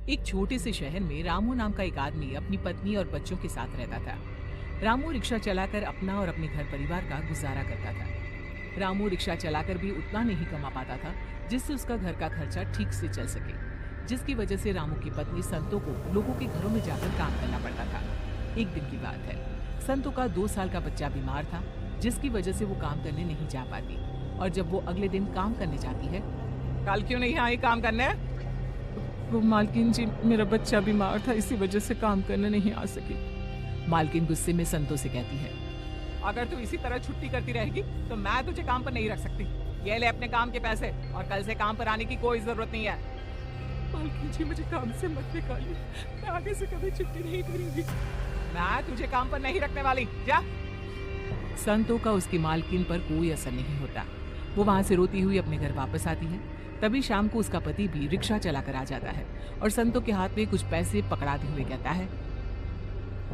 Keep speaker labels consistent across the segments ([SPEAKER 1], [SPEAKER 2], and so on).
[SPEAKER 1] एक छोटे से शहर में रामू नाम का एक आदमी अपनी पत्नी और बच्चों के साथ रहता था। रामू रिक्शा चलाकर अपना और अपने घर परिवार का गुजारा करता था। रामू रिक्शा चलाकर भी उतना नहीं कमा पाता था जिससे उसका घर का खर्चा ठीक से चल सके, जिसकी वजह से रामू की पत्नी संतो को लोगों के घरों में जाकर काम करना पड़ता था। एक दिन की बात है, संतो का 2 साल का बच्चा बीमार था, जिसकी वजह से वो काम करने नहीं जा पाती। और जब वो अगले दिन काम करने जाती है, कल क्यों नहीं आई काम करने? वो मालकिन जी, मेरा बच्चा बीमार था, इसी वजह से काम करने नहीं आ सकी। मालकिन गुस्से में संतो से कहती है, अगर तू इसी तरह छुट्टी करती रहेगी तो मैं तुझे काम पर नहीं रख सकती। ये ले अपने काम के पैसे और कल से काम पर आने की कोई जरूरत नहीं है। मालकिन जी, मुझे काम से मत निकालिए, मैं आगे से कभी छुट्टी नहीं करूंगी। मैं तुझे काम पर नहीं रखने वाली, जा। संतो का उसकी मालकिन पर कोई असर नहीं होता। वो वहां से रोती हुई अपने घर वापस आती है। तभी शाम को उसका पति भी रिक्शा चलाकर आ जाता है और संतो के हाथ में कुछ पैसे पकड़ाते हुए कहता है,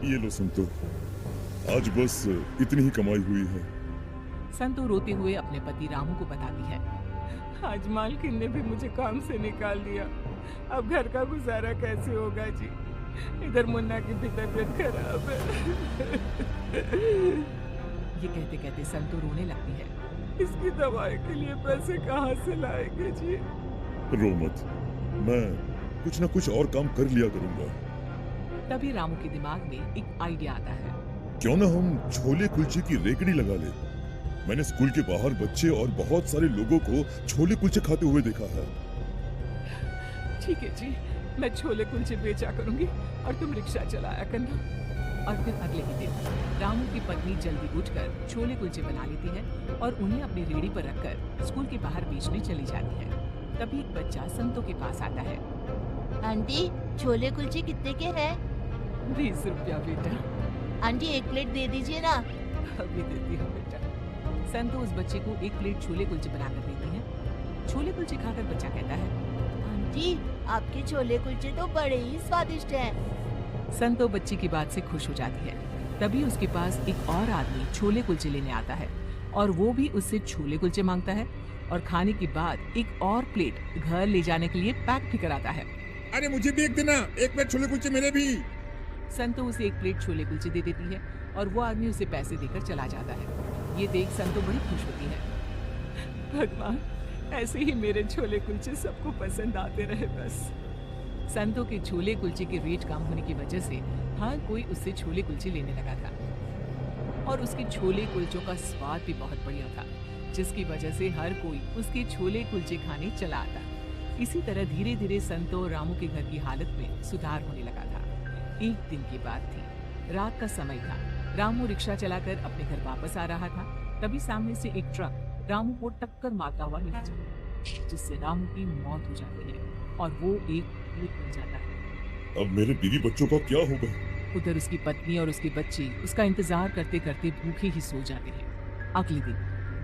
[SPEAKER 2] ये लो संतो, आज बस इतनी ही कमाई हुई है।
[SPEAKER 1] संतो रोते हुए अपने पति रामू को बताती है, आज मालकिन ने भी मुझे काम से निकाल दिया, अब घर का गुजारा कैसे होगा जी। इधर मुन्ना की भी तबीयत खराब है। ये कहते कहते संतो रोने लगती है। इसकी दवाई के लिए पैसे कहाँ से लाएंगे जी?
[SPEAKER 2] रो मत, मैं कुछ ना कुछ और काम कर लिया करूंगा।
[SPEAKER 1] तभी रामू के दिमाग में एक आइडिया आता है।
[SPEAKER 2] क्यों ना हम छोले कुलचे की रेकड़ी लगा ले। मैंने स्कूल के बाहर बच्चे और बहुत सारे लोगों को छोले कुलचे खाते हुए देखा है।
[SPEAKER 1] ठीक है जी, मैं छोले कुलचे बेचा करूंगी और तुम रिक्शा चलाया करना। और फिर अगले ही दिन रामू की पत्नी जल्दी उठकर छोले कुलचे बना लेती है और उन्हें अपनी रेहड़ी पर रखकर स्कूल के बाहर बेचने चली जाती है। तभी एक बच्चा संतो के पास आता है।
[SPEAKER 3] आंटी, छोले कुलचे कितने के हैं?
[SPEAKER 1] 20 रुपया बेटा।
[SPEAKER 3] आंटी, 1 प्लेट दे दीजिए ना।
[SPEAKER 1] अभी देती हूँ बेटा। संतो उस बच्चे को 1 प्लेट छोले कुलचे बनाकर देती है। छोले कुलचे खाकर बच्चा कहता है,
[SPEAKER 3] आंटी, आपके छोले कुलचे तो बड़े ही स्वादिष्ट हैं।
[SPEAKER 1] संतो बच्ची की बात से खुश हो जाती है। तभी उसके पास एक और आदमी छोले कुलचे लेने आता है और वो भी उससे छोले कुलचे मांगता है और खाने के बाद एक और प्लेट घर ले जाने के लिए पैक भी कराता है।
[SPEAKER 4] अरे मुझे भी एक देना, 1 प्लेट छोले कुलचे मेरे भी।
[SPEAKER 1] संतो उसे 1 प्लेट छोले कुलचे दे देती है और वो आदमी उसे पैसे देकर चला जाता है। ये देख संतो बड़ी खुश होती है। भगवान, ऐसे ही मेरे छोले कुलचे सबको पसंद आते रहे बस। संतो के छोले कुलचे के रेट कम होने की वजह से हर कोई उससे छोले कुलचे लेने लगा था और उसके छोले कुलचों का स्वाद भी बहुत बढ़िया था, जिसकी वजह से हर कोई उसके छोले कुलचे खाने चला आता। इसी तरह धीरे धीरे संतो और रामू के घर की हालत में सुधार होने लगा था। एक दिन की बात थी, रात का समय था। रामू रिक्शा चलाकर अपने घर वापस आ रहा था। तभी सामने से एक ट्रक रामू को टक्कर मारता हुआ निकल जाता, जिससे रामू की मौत हो जाती है और वो एक भूत बन जाता है।
[SPEAKER 2] अब मेरे बीवी बच्चों का क्या होगा?
[SPEAKER 1] उधर उसकी पत्नी और उसके बच्चे उसका इंतजार करते करते भूखे ही सो जाते हैं। अगले दिन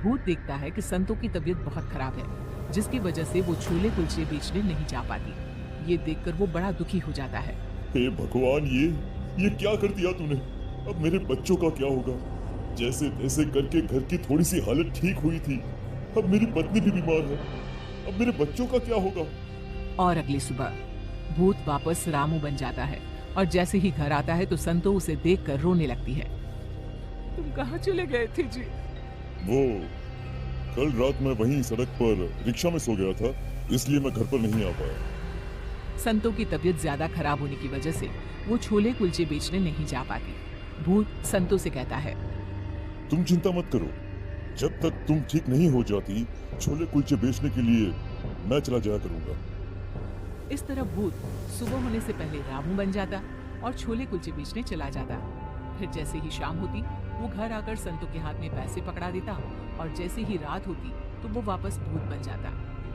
[SPEAKER 1] भूत देखता है कि संतो की तबीयत बहुत खराब है, जिसकी वजह से वो छोले कुलचे बेचने नहीं जा पाती। ये देखकर वो बड़ा दुखी हो जाता है।
[SPEAKER 2] हे भगवान, ये क्या कर दिया तूने? अब मेरे बच्चों का क्या होगा? जैसे तैसे करके घर की थोड़ी सी हालत ठीक हुई थी, अब मेरी पत्नी भी बीमार है। अब मेरे बच्चों का क्या होगा?
[SPEAKER 1] और अगली सुबह भूत वापस रामू बन जाता है और जैसे ही घर आता है तो संतो उसे देखकर रोने लगती है। तुम कहाँ चले गए थे जी?
[SPEAKER 2] वो कल रात मैं वहीं सड़क पर रिक्शा में सो गया था, इसलिए मैं घर पर नहीं आ पाया।
[SPEAKER 1] संतो की तबीयत ज्यादा खराब होने की वजह से वो छोले कुलचे बेचने नहीं जा पाती। भूत संतो से कहता है,
[SPEAKER 2] तुम चिंता मत करो, जब तक तुम ठीक नहीं हो जाती छोले कुलचे बेचने के लिए मैं चला जाया करूंगा।
[SPEAKER 1] इस तरह भूत सुबह होने से पहले रामू बन जाता और छोले कुलचे बेचने चला जाता। फिर जैसे ही शाम होती वो घर आकर संतो के हाथ में पैसे पकड़ा देता और जैसे ही रात होती तो वो वापस भूत बन जाता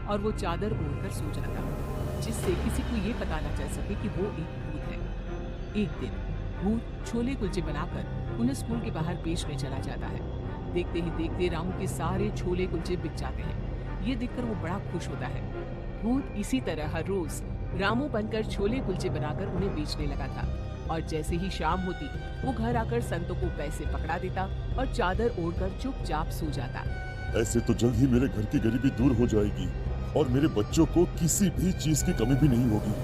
[SPEAKER 1] और वो चादर ओढ़कर सो जाता, जिससे किसी को ये पता न चल सके कि वो एक भूत है। एक दिन भूत छोले कुलचे बनाकर उन्हें स्कूल के बाहर बेचने चला जाता है। देखते ही देखते रामू के सारे छोले कुलचे बिक जाते हैं। ये देखकर वो बड़ा खुश होता है। भूत इसी तरह हर रोज रामू बनकर छोले कुलचे बनाकर उन्हें बेचने लगा था और जैसे ही शाम होती वो घर आकर संतो को पैसे पकड़ा देता और चादर ओढ़कर चुपचाप सो जाता।
[SPEAKER 2] ऐसे तो जल्द ही मेरे घर की गरीबी दूर हो जाएगी और मेरे बच्चों को किसी भी चीज की कमी भी नहीं होगी।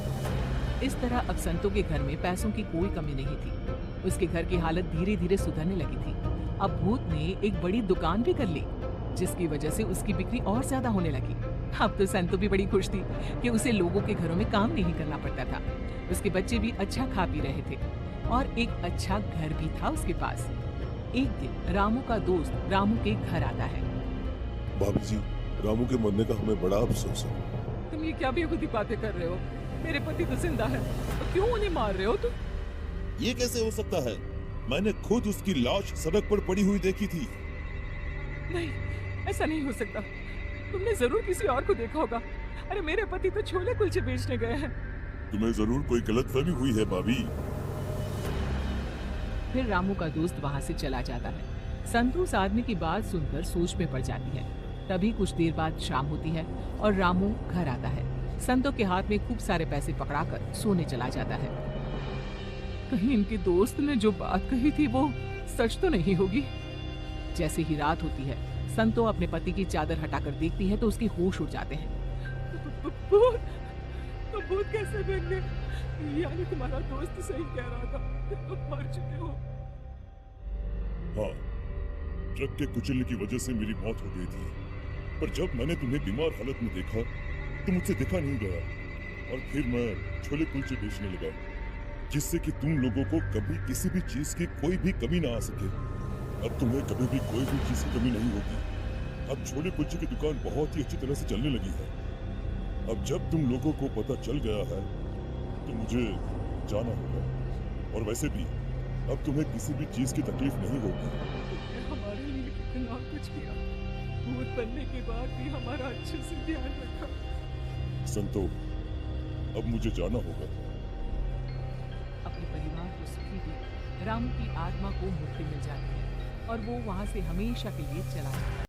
[SPEAKER 1] इस तरह अब संतों के घर में पैसों की कोई कमी नहीं थी। उसके घर की हालत धीरे धीरे सुधरने लगी थी। अब भूत ने एक बड़ी दुकान भी कर ली, जिसकी वजह से उसकी बिक्री और ज्यादा होने लगी। अब तो संतों भी बड़ी खुश थी कि उसे लोगों के घरों में काम नहीं करना पड़ता था। उसके बच्चे भी अच्छा खा पी रहे थे और एक अच्छा घर भी था उसके पास। एक दिन रामू का दोस्त रामू के घर आता है।
[SPEAKER 2] भाभी जी, रामू के मरने का हमें बड़ा अफसोस है।
[SPEAKER 1] तुम ये क्या बेखुदी बातें कर रहे हो? मेरे पति तो जिंदा है, तो क्यों उन्हें मार रहे हो तुम?
[SPEAKER 2] ये कैसे हो सकता है? मैंने खुद उसकी लाश सड़क पर पड़ी हुई देखी थी।
[SPEAKER 1] नहीं, ऐसा नहीं हो सकता। तुमने जरूर किसी और को देखा होगा। अरे मेरे पति तो छोले कुलचे बेचने गए हैं।
[SPEAKER 2] तुम्हें जरूर कोई गलतफहमी हुई है भाभी।
[SPEAKER 1] फिर रामू का दोस्त वहां से चला जाता है। संतू उस आदमी की बात सुनकर सोच में पड़ जाती है। तभी कुछ देर बाद शाम होती है और रामू घर आता है। संतों के हाथ में खूब सारे पैसे पकड़ाकर सोने चला जाता है। कहीं इनके दोस्त ने जो बात कही थी वो सच तो नहीं होगी। जैसे ही रात होती है, संतो अपने पति की चादर हटाकर देखती है तो उसके होश उड़ जाते हैं। भूत? तो भूत कैसे बन गए? यानी तुम्हारा दोस्त सही कह रहा था, तुम मर चुके हो।
[SPEAKER 2] हाँ, ट्रक के कुचलने की वजह से मेरी मौत हो गई थी, पर जब मैंने तुम्हें बीमार हालत में देखा तो मुझसे देखा नहीं गया और फिर मैं छोले कुलचे बेचने लगा, जिससे कि तुम लोगों को कभी किसी भी चीज की कोई भी कमी ना आ सके। अब तुम्हें कभी भी कोई भी चीज की कमी नहीं होगी। अब छोले कुलचे की दुकान बहुत ही अच्छी तरह से चलने लगी है। अब जब तुम लोगों को पता चल गया है तो मुझे जाना होगा, और वैसे भी अब तुम्हें किसी भी चीज की तकलीफ नहीं होगी।
[SPEAKER 1] तुमने हमारे लिए कितना कुछ किया। भूत बनने के बाद भी हमारा अच्छे से ध्यान रखा।
[SPEAKER 2] संतो, अब मुझे जाना होगा।
[SPEAKER 1] अपने परिवार को सुखी देख रामू की आत्मा को मुक्ति मिल जाती है और वो वहां से हमेशा के लिए चला जाता है।